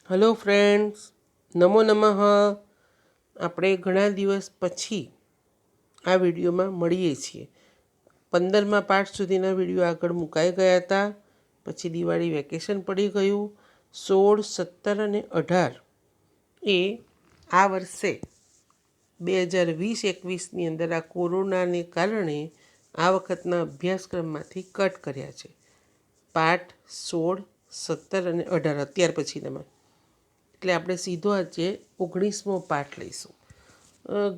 Hello friends, નમો નમઃ. આપણે ઘણા દિવસ પછી આ વિડીયોમાં મળીએ છીએ. 15મા પાઠ સુધીના વિડીયો આગળ મુકાઈ ગયા હતા. પછી દિવાળી વેકેશન પડી ગયું. 16, 17 અને 18 એ આ વર્ષે 2020-21ની અંદર આ કોરોનાને કારણે આ વખતના અભ્યાસક્રમમાંથી કટ કર્યા છે. પાઠ 16, 17 અને 18 અત્યાર પછીનામાં. એટલે આપણે સીધો આજે 19મો પાઠ લઈશું.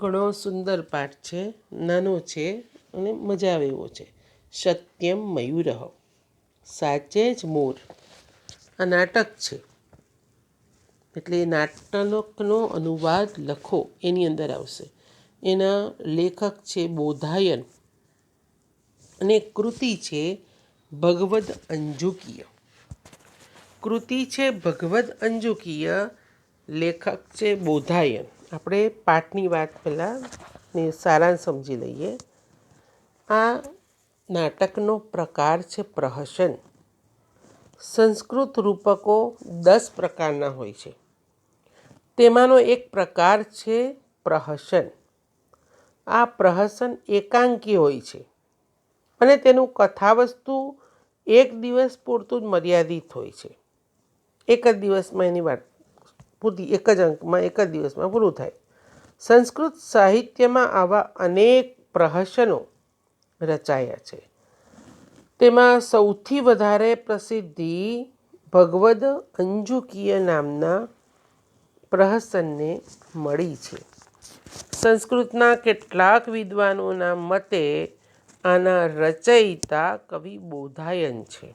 ઘણો સુંદર પાઠ છે, નાનો છે અને મજા આવે એવો છે. સત્યમ મયુરઃ, સાચે જ મોર. આ નાટક છે, એટલે એ નાટકનો અનુવાદ લખો એની અંદર આવશે. એના લેખક છે બોધાયન અને કૃતિ છે ભગવદ અંજુકીય. કૃતિ છે ભગવદ અંજુકીય, લેખક છે બોધાયન. આપણે પાઠની વાત પહેલાં ને સારાંશ સમજી લઈએ. આ નાટકનો પ્રકાર છે પ્રહસન. સંસ્કૃત રૂપકો 10 પ્રકારના હોય છે. તેમાંનો એક પ્રકાર છે પ્રહસન. આ પ્રહસન એકાંકી હોય છે અને તેનું કથાવસ્તુ એક દિવસ પૂરતું જ મર્યાદિત હોય છે. એક જ દિવસમાં એની વાત પૂરી, એક જ અંકમાં એક જ દિવસમાં પૂરું થાય. સંસ્કૃત સાહિત્યમાં આવા અનેક પ્રહસનો રચાયા છે. તેમાં સૌથી વધારે પ્રસિદ્ધિ ભગવદ અંજુકીય નામના પ્રહસનને મળી છે. સંસ્કૃતના કેટલાક વિદ્વાનોના મતે આના રચયિતા કવિ બોધાયન છે.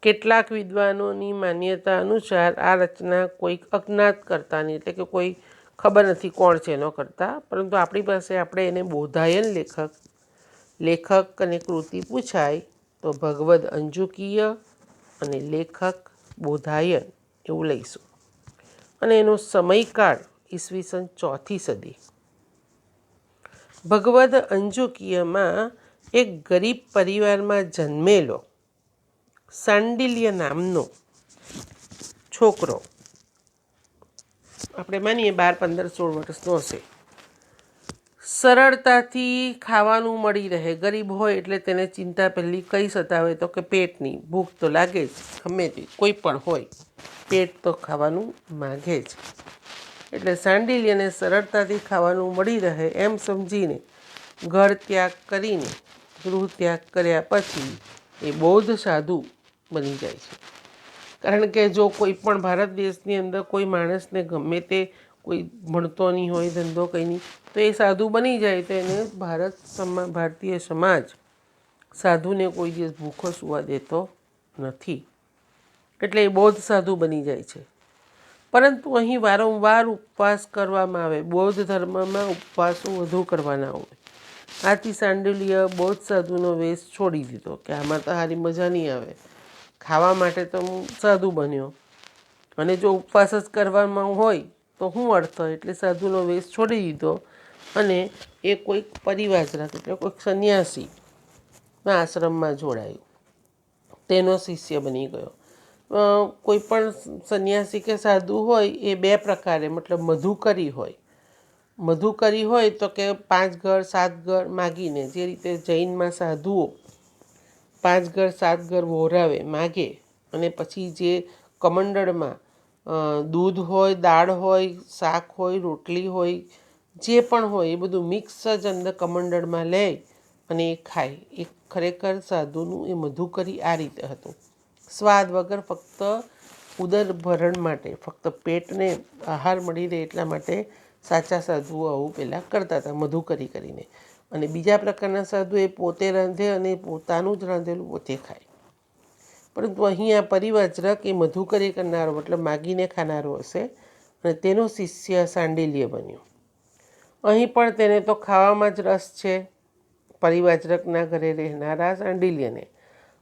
કેટલાક વિદ્વાનોની માન્યતા અનુસાર આ રચના કોઈક અજ્ઞાત કર્તાની, એટલે કે કોઈ ખબર નથી કોણ છે એનો કર્તા, પરંતુ આપણી પાસે આપણે એને બોધાયન લેખક અને કૃતિ પૂછાય તો ભગવદ અંજુકીય અને લેખક બોધાયન એવું લઈશું. અને એનો સમયકાળ ઈસવીસન 4થી સદી. ભગવદ અંજુકીયમાં એક ગરીબ પરિવારમાં જન્મેલો સાંડિલ્ય નામનો છોકરો, આપણે માનીએ 12, 15, 16 વર્ષનો હશે, સરળતાથી ખાવાનું મળી રહે. ગરીબ હોય એટલે તેને ચિંતા પહેલી કઈ સતાવે તો કે પેટની. ભૂખ તો લાગે જ, ગમે તે કોઈ પણ હોય, પેટ તો ખાવાનું માગે જ. એટલે સાંડિલ્યને સરળતાથી ખાવાનું મળી રહે એમ સમજીને ઘર ત્યાગ કરીને, ગૃહ ત્યાગ કર્યા પછી એ બૌદ્ધ સાધુ બની જાય છે. કારણ કે જો કોઈ પણ ભારત દેશની અંદર કોઈ માણસને ગમે તે કોઈ ભણતો નહીં હોય, ધંધો કંઈ નહીં, તો એ સાધુ બની જાય તો એને ભારતીય સમાજ સાધુને કોઈ દિવસ ભૂખો સુવા દેતો નથી. એટલે એ બૌદ્ધ સાધુ બની જાય છે. પરંતુ અહીં વારંવાર ઉપવાસ કરવામાં આવે. બૌદ્ધ ધર્મમાં ઉપવાસો વધુ કરવાના હોય. આથી સાંડિલ્ય બૌદ્ધ સાધુનો વેશ છોડી દીધો કે આમાં તો સારી મજા નહીં આવે, ખાવા માટે તો હું સાધુ બન્યો અને જો ઉપવાસ જ કરવામાં હોય તો શું અર્થ? એટલે સાધુનો વેશ છોડી દીધો અને એ કોઈક પરિવ્રાજક એટલે કોઈક સંન્યાસીના આશ્રમમાં જોડાયું, તેનો શિષ્ય બની ગયો. કોઈ પણ સંન્યાસી કે સાધુ હોય એ 2 પ્રકારે, મતલબ મધુકરી હોય. મધુકરી હોય તો કે 5 ઘર 7 ઘર માગીને, જે રીતે જૈનમાં સાધુઓ 5 ઘર 7 ઘર વહોરાવે, માગે, અને પછી જે કમંડળમાં દૂધ હોય, દાળ હોય, શાક હોય, રોટલી હોય, જે પણ હોય એ બધું મિક્સ જ અંદર કમંડળમાં લે અને એ ખાય. એ ખરેખર સાધુનું એ મધુકરી આ રીતે હતું. સ્વાદ વગર, ફક્ત ઉદરભરણ માટે, ફક્ત પેટને આહાર મળી રહે એટલા માટે સાચા સાધુઓ આવું પહેલાં કરતા હતા, મધુકરી કરીને. અને બીજા પ્રકારના સાધુ એ પોતે રાંધે અને પોતાનું જ રાંધેલું પોતે ખાય. પરંતુ અહીં આ પરિવ્રાજક એ મધુકરી કરનારો, મતલબ માગીને ખાનારો હશે અને તેનો શિષ્ય સાંડિલ્ય બન્યો. અહીં પણ તેને તો ખાવામાં જ રસ છે, પરિવ્રાજકના ઘરે રહેનારા સાંડિલ્યને.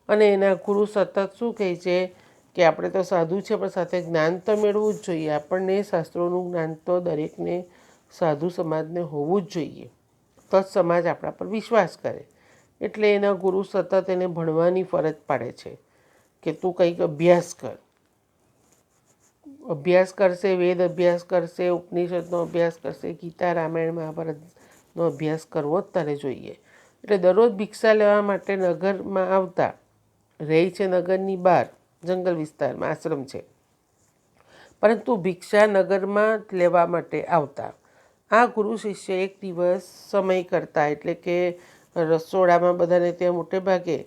અને એના ગુરુ સતત શું કહે છે કે આપણે તો સાધુ છે પણ સાથે જ્ઞાન તો મેળવવું જ જોઈએ. આપણને શાસ્ત્રોનું જ્ઞાન તો દરેકને, સાધુ સમાજને હોવું જ જોઈએ, તો જ સમાજ આપણા પર વિશ્વાસ કરે. એટલે એના ગુરુ સતત એને ભણવાની ફરજ પાડે છે કે તું કંઈક અભ્યાસ કર. અભ્યાસ કરશે, વેદ અભ્યાસ કરશે, ઉપનિષદનો અભ્યાસ કરશે, ગીતા, રામાયણ, મહાભારતનો અભ્યાસ કરવો જ તારે જોઈએ. એટલે દરરોજ ભિક્ષા લેવા માટે નગરમાં આવતા. રહે છે નગરની બહાર, જંગલ વિસ્તારમાં આશ્રમ છે, પરંતુ ભિક્ષા નગરમાં લેવા માટે આવતા. આ ગુરુ શિષ્ય એક દિવસ સમય કરતા, એટલે કે રસોડામાં બધાને ત્યાં મોટે ભાગે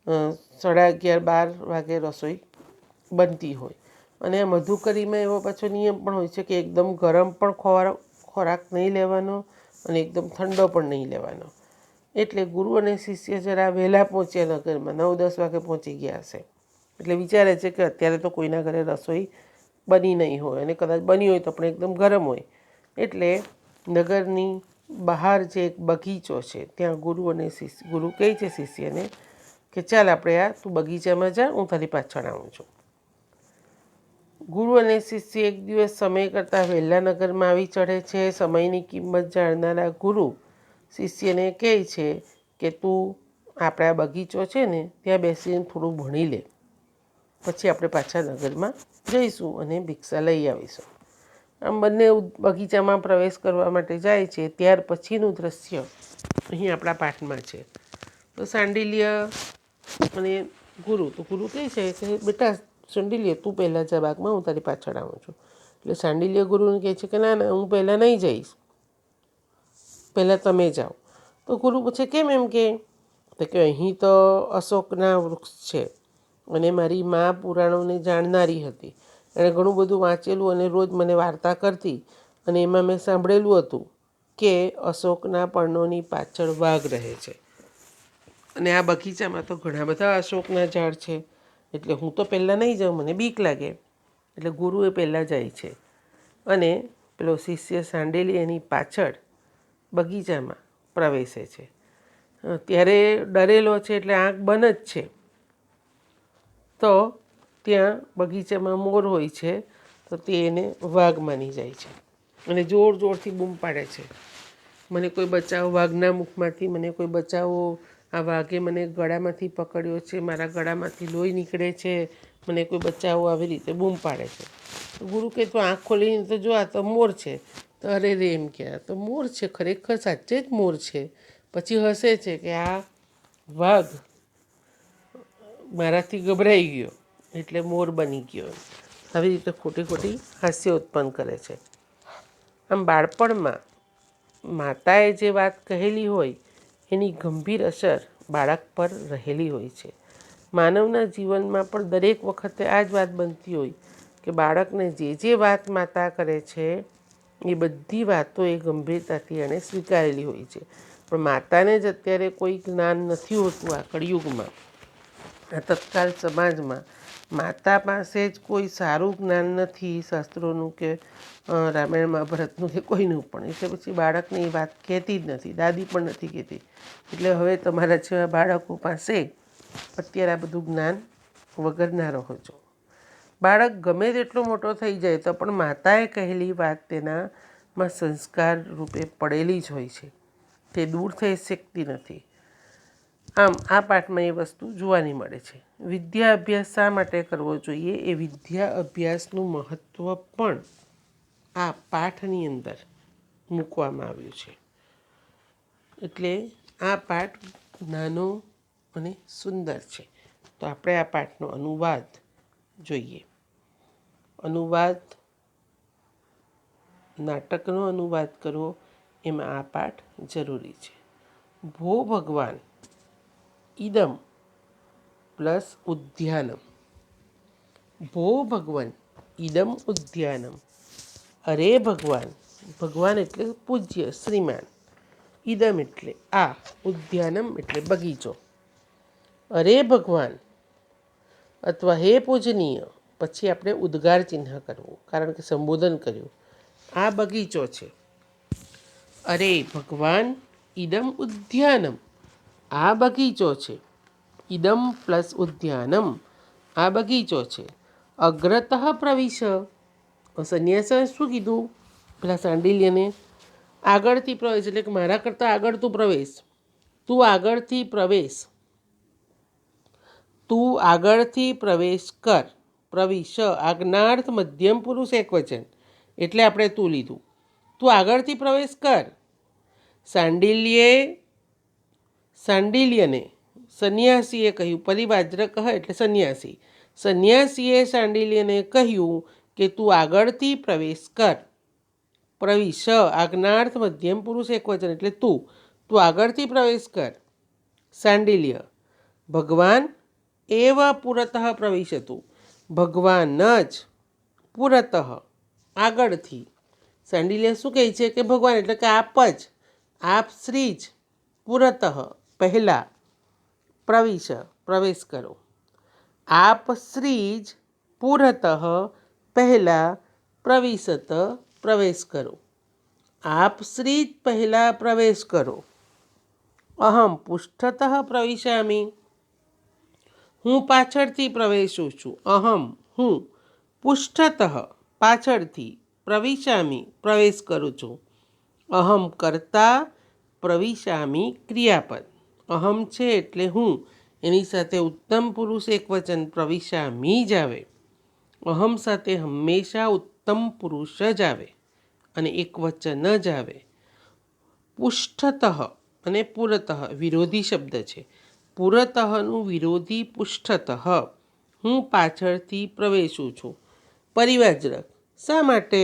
11:30-12 વાગે રસોઈ બનતી હોય. અને મધુકરીમાં એવો પાછો નિયમ પણ હોય છે કે એકદમ ગરમ પણ ખોરાક નહીં લેવાનો અને એકદમ ઠંડો પણ નહીં લેવાનો. એટલે ગુરુ અને શિષ્ય જરા વહેલા પહોંચ્યા નગરમાં, 9-10 વાગે પહોંચી ગયા હશે. એટલે વિચારે છે કે અત્યારે તો કોઈના ઘરે રસોઈ બની નહીં હોય, અને કદાચ બની હોય તો પણ એકદમ ગરમ હોય. એટલે નગરની બહાર જે એક બગીચો છે ત્યાં ગુરુ કહે છે શિષ્યને કે ચાલ આપણે તું બગીચામાં જા, હું તારી પાછળ આવું છું. ગુરુ અને શિષ્ય એક દિવસ સમય કરતાં વહેલા નગરમાં આવી ચઢે છે. સમયની કિંમત જાણનારા ગુરુ શિષ્યને કહે છે કે તું આપણે આ બગીચો છે ને ત્યાં બેસીને થોડું ભણી લે, પછી આપણે પાછા નગરમાં જઈશું અને ભિક્ષા લઈ આવીશું. આમ બંને બગીચામાં પ્રવેશ કરવા માટે જાય છે. ત્યાર પછીનું દ્રશ્ય અહીં આપણા પાઠમાં છે. તો શાંડિલ્ય અને ગુરુ કહે છે કે બેટા શાંડિલ્ય, તું પહેલાં જા બાગમાં, હું તારી પાછળ આવું છું. એટલે શાંડિલ્ય ગુરુને કહે છે કે ના ના, હું પહેલાં નહીં જઈશ, પહેલાં તમે જાઓ. તો ગુરુ પૂછે કેમ એમ કે અહીં તો અશોકના વૃક્ષ છે, અને મારી મા પુરાણોને જાણનારી હતી. એણે ઘણું બધું વાંચેલું અને રોજ મને વાર્તા કરતી, અને એમાં મેં સાંભળેલું હતું કે અશોકના પર્ણોની પાછળ વાઘ રહે છે. અને આ બગીચામાં તો ઘણા બધા અશોકના ઝાડ છે, એટલે હું તો પહેલાં નહીં જાઉં, મને બીક લાગે. એટલે ગુરુ એ પહેલાં જાય છે, અને પેલો શિષ્ય શાંડિલ્ય એની પાછળ બગીચામાં પ્રવેશે છે. ત્યારે ડરેલો છે એટલે આંખ બંધ જ છે. તો ત્યાં બગીચામાં મોર હોય છે, તો તે એને વાઘ માની જાય છે અને જોર જોરથી બૂમ પાડે છે, મને કોઈ બચાવો, વાઘના મુખમાંથી મને કોઈ બચાવો, આ વાઘે મને ગળામાંથી પકડ્યો છે, મારા ગળામાંથી લોહી નીકળે છે, મને કોઈ બચાવો, આવી રીતે બૂમ પાડે છે. ગુરુ કહે તો આંખ ખોલીને તો જો, આ તો મોર છે. તો અરે રે એમ કે આ તો મોર છે, ખરેખર સાચે જ મોર છે. પછી હસે છે કે આ વાઘ મારાથી ગભરાઈ ગયો એટલે મોર બની ગયો. આવી રીતે ખોટી ખોટી હાસ્ય ઉત્પન્ન કરે છે. આમ બાળપણમાં માતાએ જે વાત કહેલી હોય એની ગંભીર અસર બાળક પર રહેલી હોય છે. માનવના જીવનમાં પણ દરેક વખતે આ જ વાત બનતી હોય કે બાળકને જે વાત માતા કરે છે એ બધી વાતો એ ગંભીરતાથી એણે સ્વીકારેલી હોય છે. પણ માતાને જ અત્યારે કોઈ જ્ઞાન નથી હોતું. આ કળિયુગમાં, આ તત્કાલ સમાજમાં માતા પાસે જ કોઈ સારું જ્ઞાન નથી, શાસ્ત્રોનું કે રામાયણ મહાભારતનું કે કોઈનું પણ. એટલે પછી બાળકને એ વાત કહેતી જ નથી, દાદી પણ નથી કહેતી. એટલે હવે તમારા જેવા બાળકો પાસે અત્યારે આ બધું જ્ઞાન વગરના રહો છો. બાળક ગમે તેટલો મોટો થઈ જાય તો પણ માતાએ કહેલી વાત તેનામાં સંસ્કાર રૂપે પડેલી જ હોય છે, તે દૂર થઈ શકતી નથી. આમ આ પાઠમાં એ વસ્તુ જોવાની મળે છે. વિદ્યા અભ્યાસ શા માટે કરવો જોઈએ એ વિદ્યા અભ્યાસનું મહત્ત્વ પણ આ પાઠની અંદર મૂકવામાં આવ્યું છે. એટલે આ પાઠ નાનો અને સુંદર છે. તો આપણે આ પાઠનો અનુવાદ જોઈએ. અનુવાદ, નાટકનો અનુવાદ કરવો એમાં આ પાઠ જરૂરી છે. ભો ભગવાન ઇદમ પ્લસ ઉદ્યાનમ. ભો ભગવાન ઇદમ ઉદ્યાનમ. અરે ભગવાન, ભગવાન એટલે પૂજ્ય શ્રીમાન, ઇદમ એટલે આ, ઉદ્યાનમ એટલે બગીચો. અરે ભગવાન અથવા હે પૂજનીય, પછી આપણે ઉદ્ગાર ચિહ્ન કરવું, કારણ કે સંબોધન કર્યું. આ બગીચો છે. અરે ભગવાન ઇદમ ઉદ્યાનમ, આ બગીચો છે. ઇદમ પ્લસ ઉદ્યાનમ, આ બગીચો છે. અગ્રતઃ પ્રવિશ, સંન્યાસા શું કીધું પેલા શાંડિલ્યને? આગળથી પ્રવેશ, એટલે કે મારા કરતાં આગળ તું પ્રવેશ, તું આગળથી પ્રવેશ, તું આગળથી પ્રવેશ કર. પ્રવિશ આજ્ઞાર્થ મધ્યમ પુરુષ એકવચન એટલે આપણે તું લીધું. તું આગળથી પ્રવેશ કર. સાંડિલ્યને સંન્યાસીએ કહ્યું. પરિવાજ્રક એટલે સંન્યાસી. સંન્યાસીએ સાંડિલ્યને કહ્યું કે તું આગળથી પ્રવેશ કર. પ્રવિશ આજ્ઞાર્થ મધ્યમ પુરુષ એકવચન એટલે તું આગળથી પ્રવેશ કર. સાંડિલ્ય ભગવાન એવ પુરતઃ પ્રવિશતું. ભગવાન જ પુરતઃ આગળથી. સાંડિલ્ય શું કહે છે કે ભગવાન એટલે કે આપ જ, આપ શ્રી જ પુરતઃ પહેલાં પ્રવેશ કરો. આપ શ્રી જ પુરતઃ પહેલાં પ્રવેશ કરો. આપ શ્રી જ પહેલાં પ્રવેશ કરો. અહમ પૃષ્ઠતઃ પ્રવિશામિ. હું પાછળથી પ્રવેશું છું. અહમ હું પૃષ્ઠતઃ પાછળથી પ્રવિશામિ પ્રવેશ કરું છું. અહમ કરતા પ્રવિશામિ ક્રિયાપદ. અહમ છે એટલે હું, એની સાથે ઉત્તમ પુરુષ એકવચન પ્રવિશામિ જ આવે. અહમ સાથે હંમેશા ઉત્તમ પુરુષ જ આવે અને એકવચન જ આવે. પૃષ્ઠતઃ અને પુરતઃ વિરોધી શબ્દ છે. પુરતઃનું વિરોધી પૃષ્ઠતઃ. હું પાછળથી પ્રવેશું છું. પરિવાજ્રક શા માટે?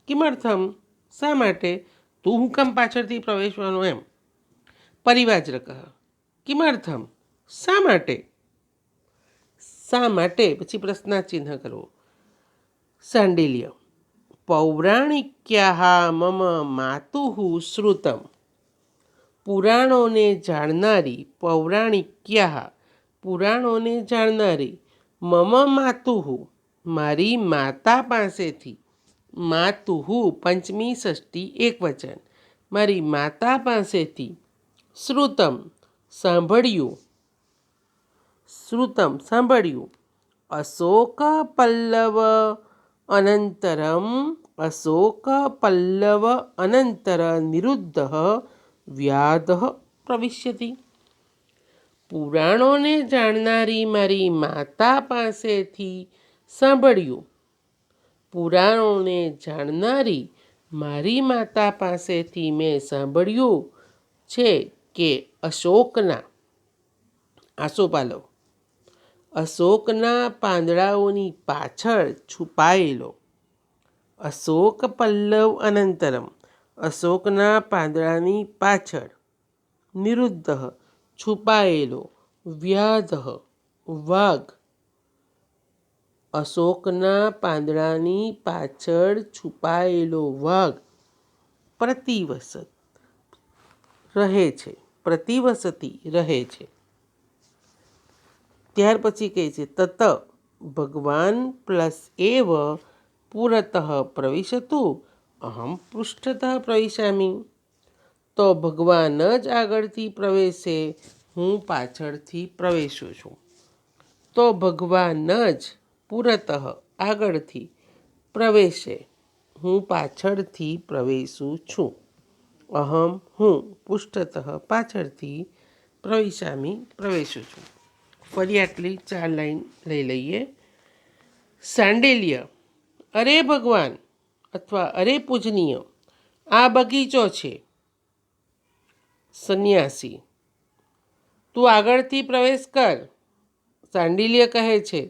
કિમર્થમ શા માટે? તું હું કેમ પાછળથી પ્રવેશવાનો એમ. પરિવાજ્રક કિમર્થમ શા માટે? શા માટે પછી પ્રશ્નાચિહ્ન કરવો. સાંડિલ્ય પૌરાણિક્યાઃ મમ માતુઃ શ્રુતમ. પુરાણોને જાણનારી, પૌરાણિક્યાઃ પુરાણોને જાણનારી, મમ માતુઃ મારી માતા પાસેથી, માતુઃ પંચમી ષષ્ઠી એકવચન, મારી માતા પાસેથી, શ્રુતમ સાંભળ્યું, અશોક પલ્લવ અનંતર નિરુદ્ધ વ્યાધઃ પ્રવિશ્યતિ. પુરાણોને જાણનારી મારી માતા પાસેથી સાંભળ્યું. પુરાણોને જાણનારી મારી માતા પાસેથી મેં સાંભળ્યું છે કે અશોકના પાંદડાઓની પાછળ છુપાયેલો, અશોક પલ્લવ અનંતરમ અશોકના પાંદડાની પાછળ, નિરુદ્ધ છુપાયેલો, વ્યાધ વાઘ, અશોકના પાંદડાની પાછળ છુપાયેલો વાઘ પ્રતિવસતી રહે છે. ત્યાર પછી કહે છે તત ભગવાન પ્લસ એવ પુરતઃ પ્રવિશતું અહમ પૃષ્ઠતઃ પ્રવિશામિ. તો ભગવાન જ આગળથી પ્રવેશે, હું પાછળથી પ્રવેશું છું. તો ભગવાન જ પુરતઃ આગળથી પ્રવેશે, હું પાછળથી પ્રવેશું છું. અહમ હું પૃષ્ઠતઃ પાછળથી પ્રવેશું છું. ફરી આટલી 4 લાઈન લઈ લઈએ. સાંડિલ્ય અરે ભગવાન અથવા અરે પૂજનીય, આ બગીચો છે. સંન્યાસી તું આગળથી પ્રવેશ કર. સાંડિલ્ય કહે છે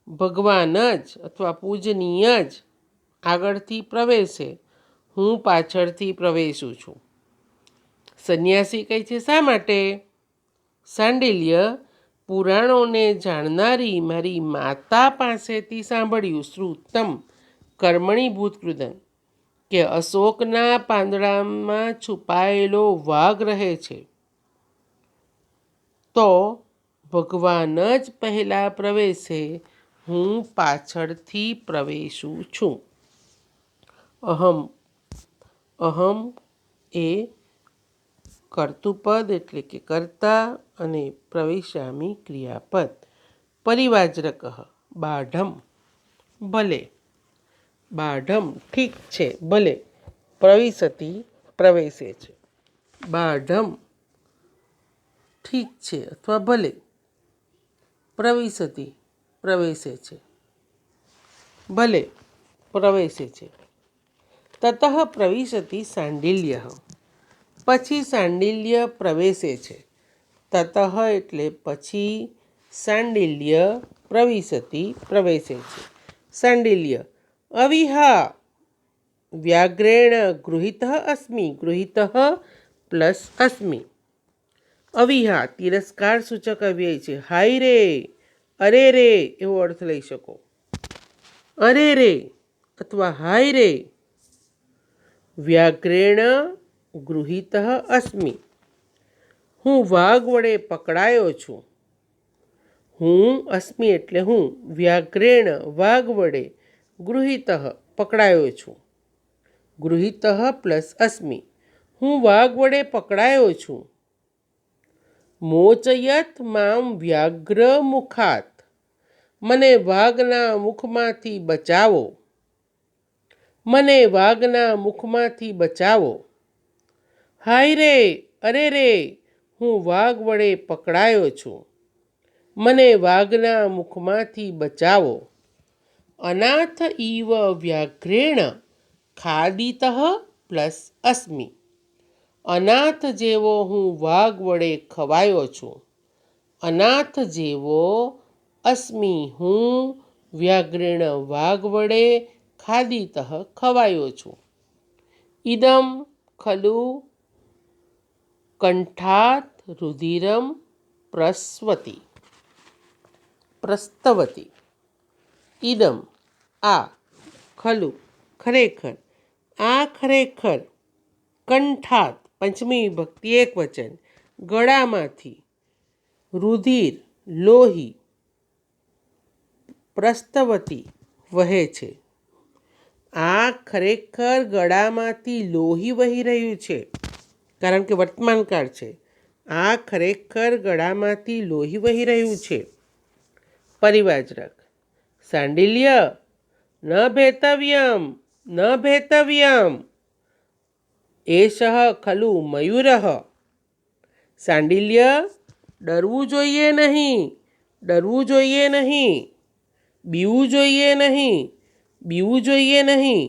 ભગવાન જ અથવા પૂજનીય જ આગળથી પ્રવેશે, હું પાછળથી પ્રવેશું છું. સંન્યાસી કહે છે શા માટે? સાંડિલ્ય પુરાણોને જાણનારી મારી માતા પાસેથી સાંભળ્યું, શ્રુતમ કર્મણી ભૂતકૃદન, કે અશોકના પાંદડામાં છુપાયેલો વાઘ રહે છે. તો ભગવાન જ પહેલાં પ્રવેશે, હું પાછળથી પ્રવેશું છું. અહમ એ કર્તૃપદ એટલે કે કર્તા અને પ્રવિશામિ ક્રિયાપદ. પરિવાજ્રક બાઢમ ભલે, બાઢમ ઠીક છે, ભલે, પ્રવિશતી પ્રવેશે છે. બાઢમ ઠીક છે અથવા ભલે, પ્રવિશતી પ્રવેશે છે. ભલે પ્રવેશે છે. તતઃ પ્રવિશતિ સાંડિલ્ય, પછી સાંડિલ્ય પ્રવેશે છે. તતઃ એટલે પછી, સાંડિલ્ય પ્રવિશતિ પ્રવેશે છે. સાંડિલ્ય અવિહા વ્યાઘ્રેણ ગૃહીતઃ અસ્મિ, ગૃહીતઃ પ્લસ અસ્મિ. અવિહા તિરસ્કાર સૂચક અવ્યય છે. હાય રે, અરે રે એવો અર્થ લઈ શકો. અરે રે અથવા હાય રે. વ્યાઘ્રેણ ગૃહીતઃ અસ્મિ, હું વાઘ વડે પકડાયો છું. હું અસ્મિ એટલે હું, વ્યાઘ્રેણ વાઘ વડે, ગૃહીતઃ પકડાયો છું. ગૃહીતઃ પ્લસ અસ્મિ, હું વાઘ વડે પકડાયો છું. મોચયત મામ વ્યાઘ્ર મુખાત, મને વાઘના મુખમાંથી બચાવો. મને વાઘના મુખમાંથી બચાવો. હાય રે, અરે રે, હું વાઘ વડે પકડાયો છું. મને વાઘના મુખમાંથી બચાવો. અનાથ ઇવ વ્યાઘ્રેણ ખાદિતઃ પ્લસ અસ્મિ, અનાથ જેવો હું વાઘ વડે ખવાયો છું. અનાથ જેવો અસ્મિ હું, વ્યાઘ્રેણ વાઘ વડે, ખાદિતઃ ખવાયો છું. ઇદમ ખલુ કંઠાત રુધિરમ પ્રસ્તવતી. ઇદમ આ, ખલુ ખરેખર, આ ખરેખર, કંઠાત પંચમી વિભક્તિ એકવચન, ગળામાંથી, રુધિર લોહી, પ્રસ્તવતી વહે છે. આ ખરેખર ગળામાંથી લોહી વહી રહ્યું છે, કારણ કે વર્તમાનકાળ છે. આ ખરેખર ગળામાંથી લોહી વહી રહ્યું છે. પરિવાજરક સાંડિલ્ય ન ભેતવ્યમ, ન ભેતવ્યમ, એષઃ ખલુ મયુરઃ. સાંડિલ્ય ડરવું જોઈએ નહીં, ડરવું જોઈએ નહીં. બીવું જોઈએ નહીં, બીવું જોઈએ નહીં.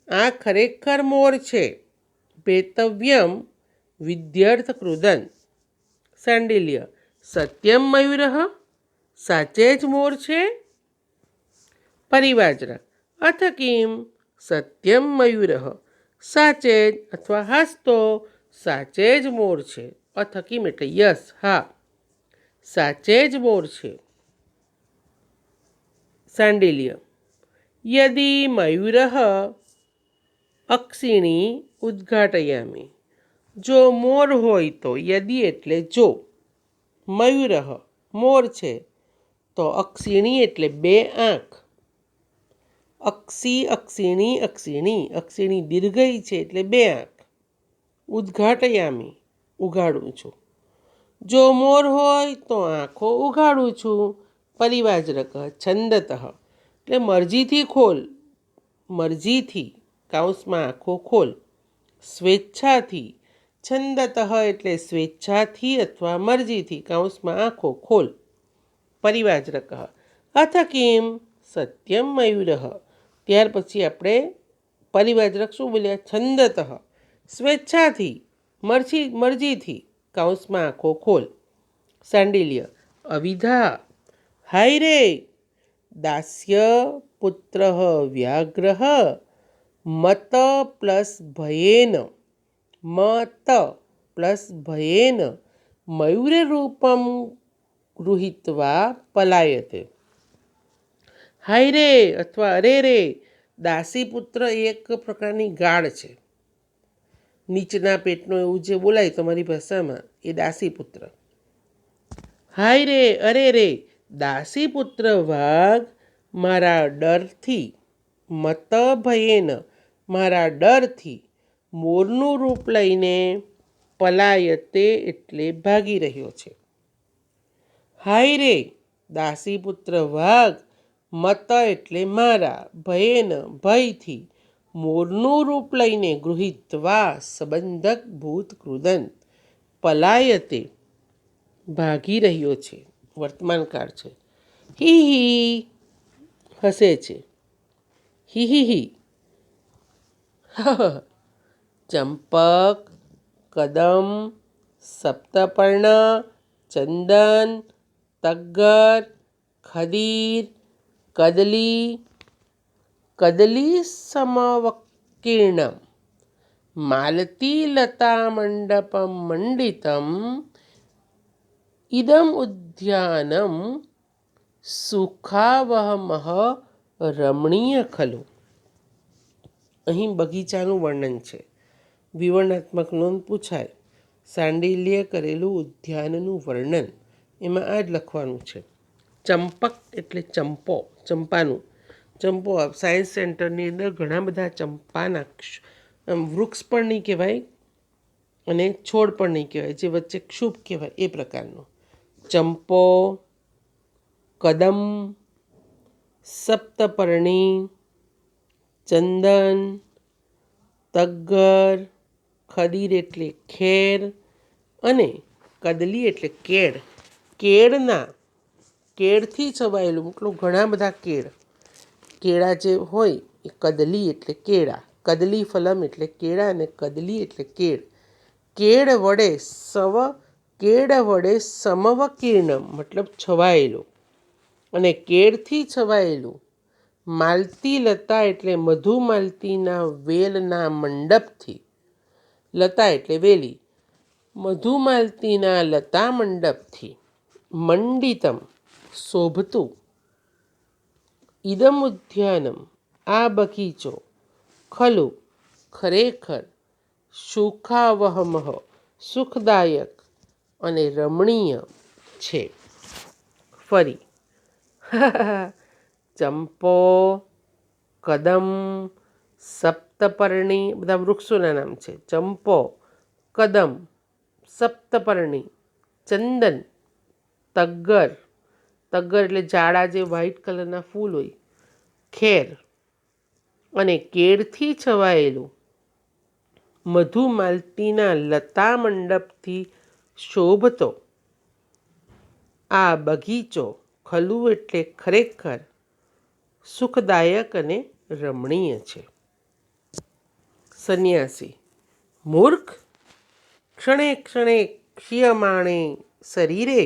આ ખરેખર મોર છે. ભેતવ્યમ વિધ્યર્થ કૃદંત. સાંડિલ્ય સત્યમ મયુરઃ, સાચે જ મોર છે. પરિવાજરક અથ કિમ સત્યમ મયુરઃ, સાચે જ અથવા હાસ્તો સાચે જ મોર છે. અથ કિમ એટલે યસ, હા, સાચે જ મોર છે. સાંડિલ્ય યદિ મયુરઃ અક્ષિણી ઉદ્ઘાટયામિ, જો મોર હોય તો, યદિ એટલે જો, મયુરઃ મોર છે તો, અક્ષિણી એટલે બે આંખ. અક્ષી અક્ષિણી અક્ષિણી, અક્ષિણી દીર્ઘઈ છે એટલે બે આંખ. ઉદ્ઘાટયામિ ઉઘાડું છું. જો મોર હોય તો આંખો ઉઘાડું છું. પરિવાજરક છંદતઃ એટલે મરજીથી ખોલ, મરજીથી કૌંસમાં આંખો ખોલ. સ્વેચ્છાથી, છંદતઃ એટલે સ્વેચ્છાથી અથવા મરજીથી કૌંસમાં આંખો ખોલ. પરિવાજરક અથ કિમ સત્યમ મયુરઃ, ત્યાર પછી આપણે પરિવાજરક શું બોલ્યા? છંદતઃ સ્વેચ્છાથી, મરજીથી કૌંસમાં આંખો ખોલ. સાંડિલ્ય અવિધા હાય રે, દાસ્ય પુત્ર વ્યાઘ્રઃ મત પ્લસ ભયેન, મત પ્લસ ભયેન મયુરરૂપમ ગૃહીત્વા પલાયતે. હાય રે અથવા અરે રે, દાસીપુત્ર એક પ્રકારની ગાળ છે. નીચના પેટનો એવું જે બોલાય તમારી ભાષામાં, એ દાસીપુત્ર. હાય રે, અરે રે, દાસીપુત્ર વાઘ મારા ડરથી, મત ભયેન મારા ડરથી, મોરનું રૂપ લઈને, પલાયતે એટલે ભાગી રહ્યો છે. હાય રે, દાસીપુત્ર વાઘ, મત એટલે મારા, ભયેન ભયથી, મોરનું રૂપ લઈને, ગૃહીત્વા સંબંધક ભૂત કૃદંત, પલાયતે ભાગી રહ્યો છે. વર્તમાનકાળ છે. હી હી હસે છે. હિ ચંપક, કદમ, સપ્તપર્ણ, ચંદન, તગ્ગર, ખદીર, કદલી, કદલી સમવકીર્ણમ, માલતી લતા મંડપમ મંડિતમ, ઇદમ ઉદ્યાનમ સુખાવહમઃ રમણીય ખલુ. અહીં બગીચાનું વર્ણન છે. વિવરણાત્મક નોંધ પૂછાય. શાંડિલ્યે કરેલું ઉદ્યાનનું વર્ણન, એમાં આ જ લખવાનું છે. ચંપક એટલે ચંપો, ચંપાનું. ચંપો સાયન્સ સેન્ટરની અંદર ઘણા બધા ચંપાના વૃક્ષ પણ નહીં કહેવાય અને છોડ પણ નહીં કહેવાય, જે વચ્ચે ક્ષુભ કહેવાય એ પ્રકારનો. ચંપો, કદમ, સપ્તપર્ણી, ચંદન, તગ્ગર, ખદીર એટલે ખેર અને કદલી એટલે કેળ. કેળથી છવાયેલું, મતલબ ઘણા બધા કેળા જે હોય એ કદલી એટલે કેળા. કદલી ફલમ એટલે કેળા અને કદલી એટલે કેળ. કેળ વડે સમવકીર્ણમ મતલબ છવાયેલું અને કેળથી છવાયેલું. માલતી લતા એટલે મધુમાલતીના વેલના મંડપથી, લતા એટલે વેલી, મધુમાલતીના લતા મંડપથી મંડિતમ શોભતું. ઇદમ ઉદ્યાનમ આ બગીચો, ખલુ ખરેખર, સુખાવહમઃ સુખદાયક અને રમણીય છે. ફરી ચંપો, કદમ, સપ્તપર્ણી બધા વૃક્ષોના નામ છે. ચંપો, કદમ, સપ્તપર્ણી, ચંદન, તગ્ગર, તગ્ગર એટલે જાડા જે વ્હાઇટ કલરના ફૂલ હોય, ખેર અને કેળથી છવાયેલું. મધુમાલતીના લતા મંડપથી શોભતો આ બગીચો, ખલુ એટલે ખરેખર, સુખદાયક અને રમણીય છે. સંન્યાસી. મૂર્ખ, ક્ષણે ક્ષણે ક્ષીયમાણે શરીરે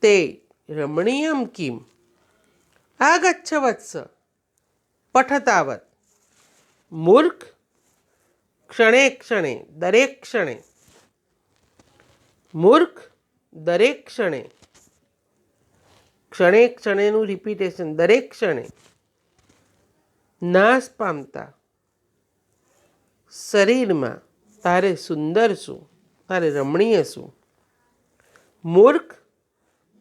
તે રમણીયમ કિમ, આગચ્છ વત્સ પઠતાવત. મૂર્ખ, ક્ષણે ક્ષણે દરેક ક્ષણે, મૂર્ખ દરેક ક્ષણે, ક્ષણે ક્ષણેનું રિપીટેશન, દરેક ક્ષણે નાશ પામતા શરીરમાં તારે સુંદર શું, તારે રમણીય શું. મૂર્ખ,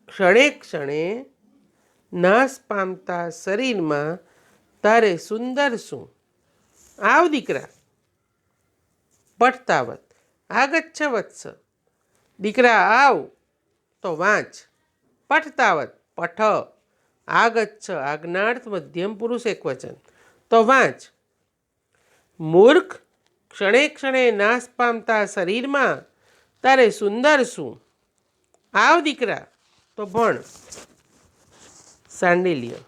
ક્ષણે ક્ષણે નાશ પામતા શરીરમાં તારે સુંદર શું. આવ દીકરા. પઠતાવત આગચ્છ વત્સ દીકરા આવ તો વાંચ. પઠતાવત પઠ. આગચ્છ આજ્ઞાર્થ મધ્યમ પુરુષ એકવચન, તો વાંચ. મૂર્ખ, ક્ષણે ક્ષણે નાશ પામતા શરીરમાં તારે સુંદર શું. આવ દીકરા તો ભણ. શાંડિલ્ય.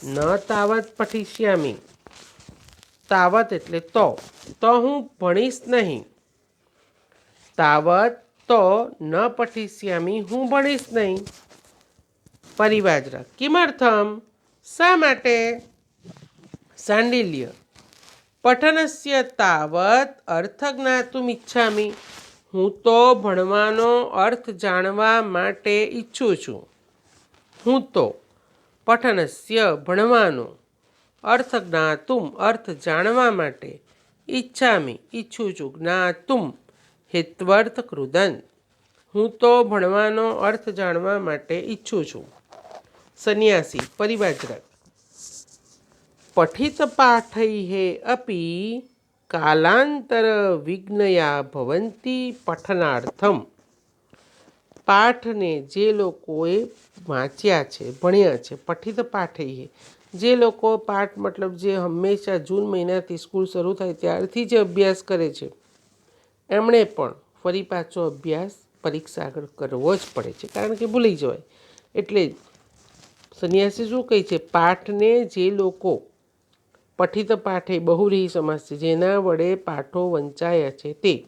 ન તાવત પઠિષ્યામિ. તાવત એટલે તો હું ભણીશ નહીં. તાવત તો ન પઠિષ્યામિ હું ભણીશ નહીં. પરિવાજ્ર. કિમર્થમ શા માટે. શાંડિલ્ય. પઠનસ્ય તાવત અર્થ જ્ઞાતુમ ઇચ્છામિ. હું તો ભણવાનો અર્થ જાણવા માટે ઈચ્છું છું. હું તો પઠનસ્ય ભણવાનો, અર્થ જ્ઞાતુમ અર્થ જાણવા માટે, ઈચ્છામિ ઈચ્છું છું, જ્ઞાતુમ હેત્વર્થ કૃદંત હું તો ભણવાનો અર્થ જાણવા માટે ઈચ્છું છું. સંન્યાસી. પરિવાજક. પઠિત પાઠૈઃ અપી કાલાંતર વિઘ્નયા ભવંતી પઠનાર્થમ. પાઠને જે લોકોએ વાંચ્યા છે, ભણ્યા છે, પઠિત પાઠૈઃ જે લોકો પાઠ મતલબ જે હંમેશા જૂન મહિનાથી સ્કૂલ શરૂ થાય ત્યારથી જે અભ્યાસ કરે છે, એમણે પણ ફરી પાછો અભ્યાસ પરીક્ષા આગળ કરવો જ પડે છે, કારણ કે ભૂલી જવાય. એટલે સંન્યાસી શું કહે છે? પાઠને જે લોકો, પઠિત પાઠે બહુવ્રીહી સમાસ છે, જેના વડે પાઠો વંચાયા છે તે.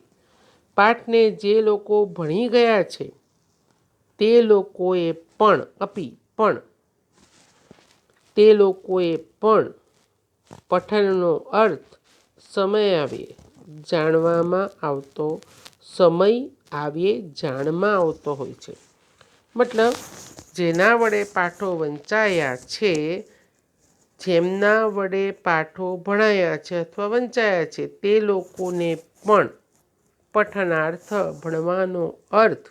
પાઠને જે લોકો ભણી ગયા છે તે લોકોએ પણ, અપી પણ, તે લોકોએ પણ પઠનનો અર્થ સમય આવે જાણવામાં આવતો, સમય આવે જાણમાં આવતો હોય છે. મતલબ જેના વડે પાઠો વંચાયા છે, જેમના વડે પાઠો ભણાયા છે અથવા વંચાયા છે તે લોકોને પણ પઠનાર્થ ભણવાનો અર્થ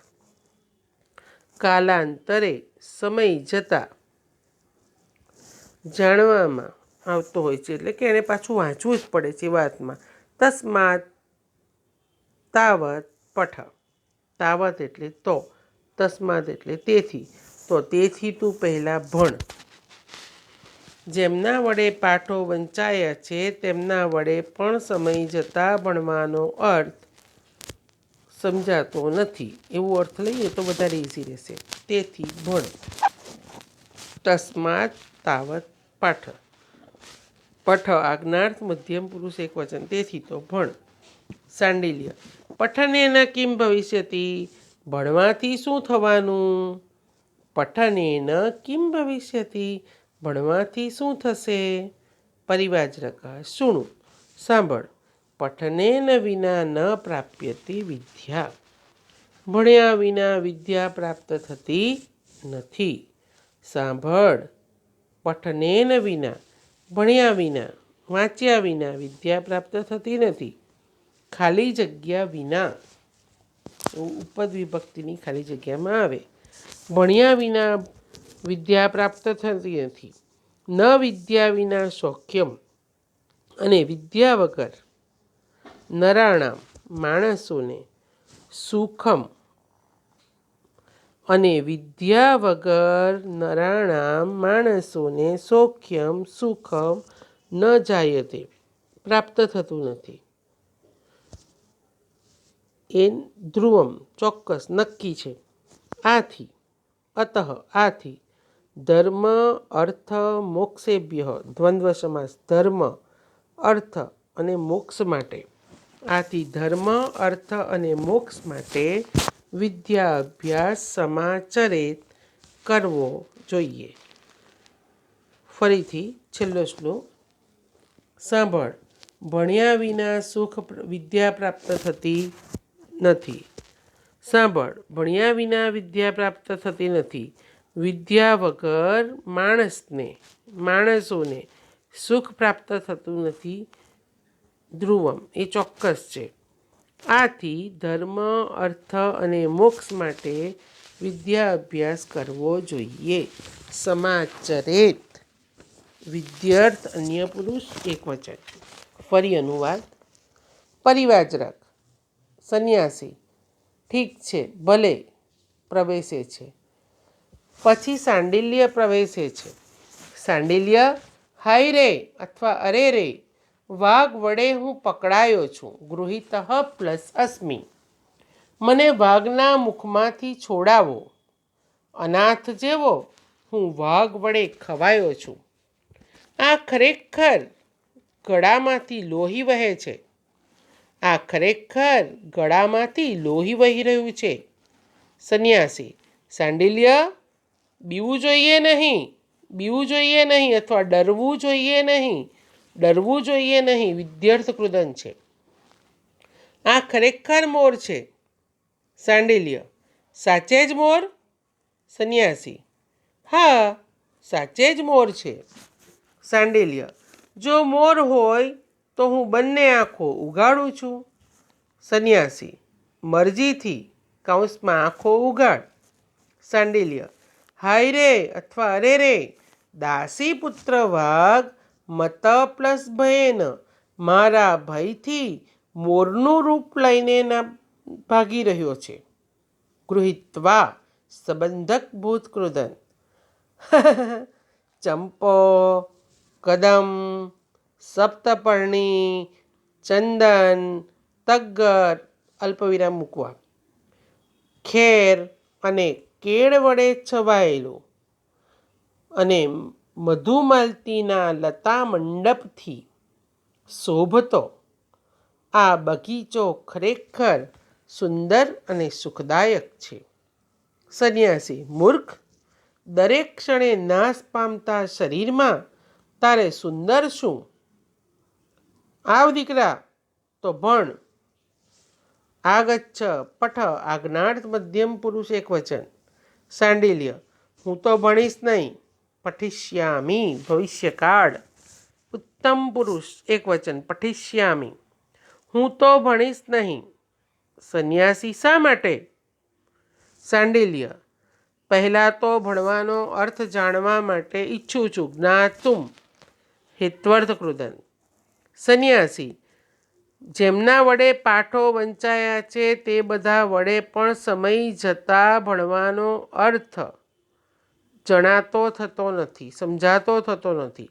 કાલાંતરે સમય જતાં જાણવામાં આવતો હોય છે. એટલે કે એને પાછું વાંચવું જ પડે છે વાતમાં. તસ્માત તાવત પઠ. તાવત એટલે તો, તસ્માત એટલે તેથી. તો તેથી તું પહેલાં ભણ. જેમના વડે પાઠો વંચાયા છે તેમના વડે પણ સમય જતાં ભણવાનો અર્થ સમજાતો નથી. એવો અર્થ લઈએ તો વધારે ઇઝી રહેશે. તેથી ભણ. તસ્માત તાવત પાઠ. પઠ આજ્ઞાર્થ મધ્યમ પુરુષ એકવચન. તેથી તો ભણ. સાંડિલ્ય. પઠનેન કિમ ભવિષ્યતિ. ભણવાથી શું થવાનું? પઠનેન કિમ ભવિષ્યતિ. ભણવાથી શું થશે? પરિવાજ્રક. શુણુ, સાંભળ. પઠનેન વિના ન પ્રાપ્યતિ વિદ્યા. ભણ્યા વિના વિદ્યા પ્રાપ્ત થતી નથી. સાંભળ. પઠનેન વિના, ભણ્યા વિના, વાંચ્યા વિના વિદ્યા પ્રાપ્ત થતી નથી. ખાલી જગ્યા વિના, ઉપદ વિભક્તિની ખાલી જગ્યામાં આવે. ભણ્યા વિના વિદ્યા પ્રાપ્ત થતી નથી. ન વિદ્યા વિના સૌખ્યમ. અને વિદ્યા વગર નરાણામ માણસોને સુખમ. અને વિદ્યા વગર નરાણામ માણસોને સૌખ્યમ સુખમ ન જાયતે પ્રાપ્ત થતું નથી. એ ધ્રુવમ ચોક્કસ નક્કી છે. આથી, અતઃ આથી, ધર્મ અર્થ મોક્ષેભ્ય દ્વંદ્વ સમાસ. ધર્મ, અર્થ અને મોક્ષ માટે. આથી ધર્મ, અર્થ અને મોક્ષ માટે વિદ્યા અભ્યાસ સમાચરેત કરવો જોઈએ. ફરીથી છેલ્લો શ્લોક સાંભળ. ભણ્યા વિના વિદ્યા પ્રાપ્ત થતી નથી. સાંભળ. ભણ્યા વિના વિદ્યા પ્રાપ્ત થતી નથી. વિદ્યા વગર માણસોને સુખ પ્રાપ્ત થતું નથી. ધ્રુવમ એ ચોક્કસ છે. આથી ધર્મ, અર્થ અને મોક્ષ માટે વિદ્યા અભ્યાસ કરવો જોઈએ. સમાચરેત. વિદ્યાર્થ અન્ય પુરુષ એકવચન. ફરી અનુવાદ. પરિવાજ્રક. સંન્યાસી. ઠીક છે, ભલે પ્રવેશે છે. પછી સાંડિલ્ય પ્રવેશે છે. સાંડિલ્ય. હાય રે અથવા અરે રે, વાઘ વડે હું પકડાયો છું. ગૃહીતઃ પ્લસ અસ્મિ. મને વાઘના મુખમાંથી છોડાવો. અનાથ જેવો હું વાઘ વડે ખવાયો છું. આ ખરેખર ગળામાંથી લોહી વહે છે. આ ખરેખર ગળામાંથી લોહી વહી રહ્યું છે. સંન્યાસી. સાંડિલ્ય. બીવું જોઈએ નહીં. બીવું જોઈએ નહીં અથવા ડરવું જોઈએ નહીં. ડરવું જોઈએ નહીં. વિદ્યાર્થ કૃદન છે. આ ખરેખર મોર છે. સાંડિલ્ય. સાચે જ મોર? સંન્યાસી. હા, સાચે જ મોર છે. સાંડિલ્ય. જો મોર હોય તો હું બંને આંખો ઉગાડું છું. સંન્યાસી. મરજીથી કૌંસમાં આંખો ઉગાડ. સાંડિલ્ય. હાય રે અથવા અરે રે, દાસી પુત્ર વાઘ મત પ્લસ ભયેન, મારા ભયથી મોરનું રૂપ લઈને ભાગી રહ્યો છે. ગૃહીત્વા સંબંધક ભૂતકૃદન. ચંપો, કદમ, સપ્તપર્ણી, ચંદન, તગ્ગર અલ્પવિરામ મૂકવા, ખેર અને કેળ વડે છવાયેલો, અને મધુમાલતીના લતા મંડપથી શોભતો આ બગીચો ખરેખર સુંદર અને સુખદાયક છે. સંન્યાસી: મૂર્ખ, દરેક ક્ષણે નાશ પામતા શરીરમાં તારે સુંદર શું? આવ દીકરા, તો ભણ. આગચ્છ પઠ આજ્ઞાર્થ મધ્યમ પુરુષ એકવચન. સાંડિલ્ય: હું તો ભણીશ નહીં. પઠિષ્યામિ ભવિષ્યકાળ. ઉત્તમ પુરુષ એકવચન. પઠિષ્યામિ: હું તો ભણીશ નહીં. સંન્યાસી: શા માટે? સાંડિલ્ય: પહેલાં તો ભણવાનો અર્થ જાણવા માટે ઈચ્છું છું. જ્ઞાતુમ હેત્વર્થ કૃદન. સંન્યાસી: જેમના વડે પાઠો વંચાયા છે તે બધા વડે પણ સમય જતાં ભણવાનો અર્થ જણાતો થતો નથી, સમજાતો થતો નથી,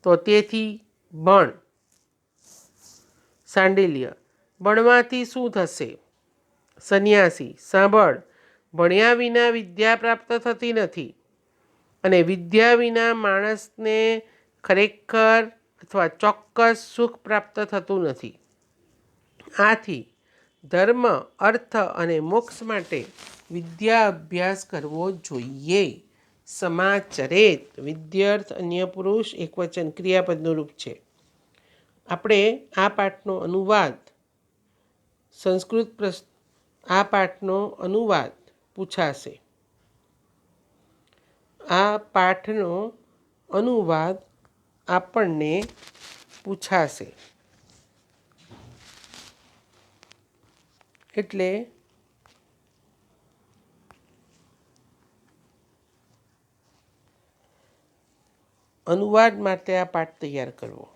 તો તેથી ભણ. સાંડિલ્ય: ભણવાથી શું થશે? સંન્યાસી: સાંભળ, ભણ્યા વિના વિદ્યા પ્રાપ્ત થતી નથી, અને વિદ્યા વિના માણસને ખરેખર અથવા ચોક્કસ સુખ પ્રાપ્ત થતું નથી. આથી ધર્મ, અર્થ અને મોક્ષ માટે વિદ્યા અભ્યાસ કરવો જોઈએ. સમાચરેત. વિદ્યાર્થ અન્ય પુરુષ એકવચન ક્રિયાપદનું રૂપ છે. આપણે આ પાઠનો અનુવાદ આ પાઠનો અનુવાદ પૂછાશે. આ પાઠનો અનુવાદ આપણને પૂછાશે. એટલે અનુવાદ માટે આ પાઠ તૈયાર કરવો.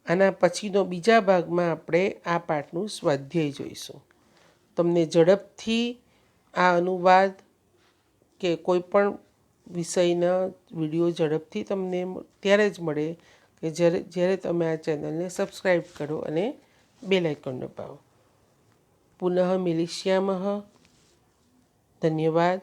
આના પછીનો બીજા ભાગમાં આપણે આ પાઠનું સ્વાધ્યાય જોઈશું. તમને ઝડપથી આ અનુવાદ કે કોઈ પણ વિષયના વિડીયો ઝડપથી તમને ત્યારે જ મળે કે જ્યારે તમે આ ચેનલને સબસ્ક્રાઈબ કરો અને બેલ આઇકોન દબાવો. પુનઃ મિલિષ્યામઃ. ધન્યવાદ.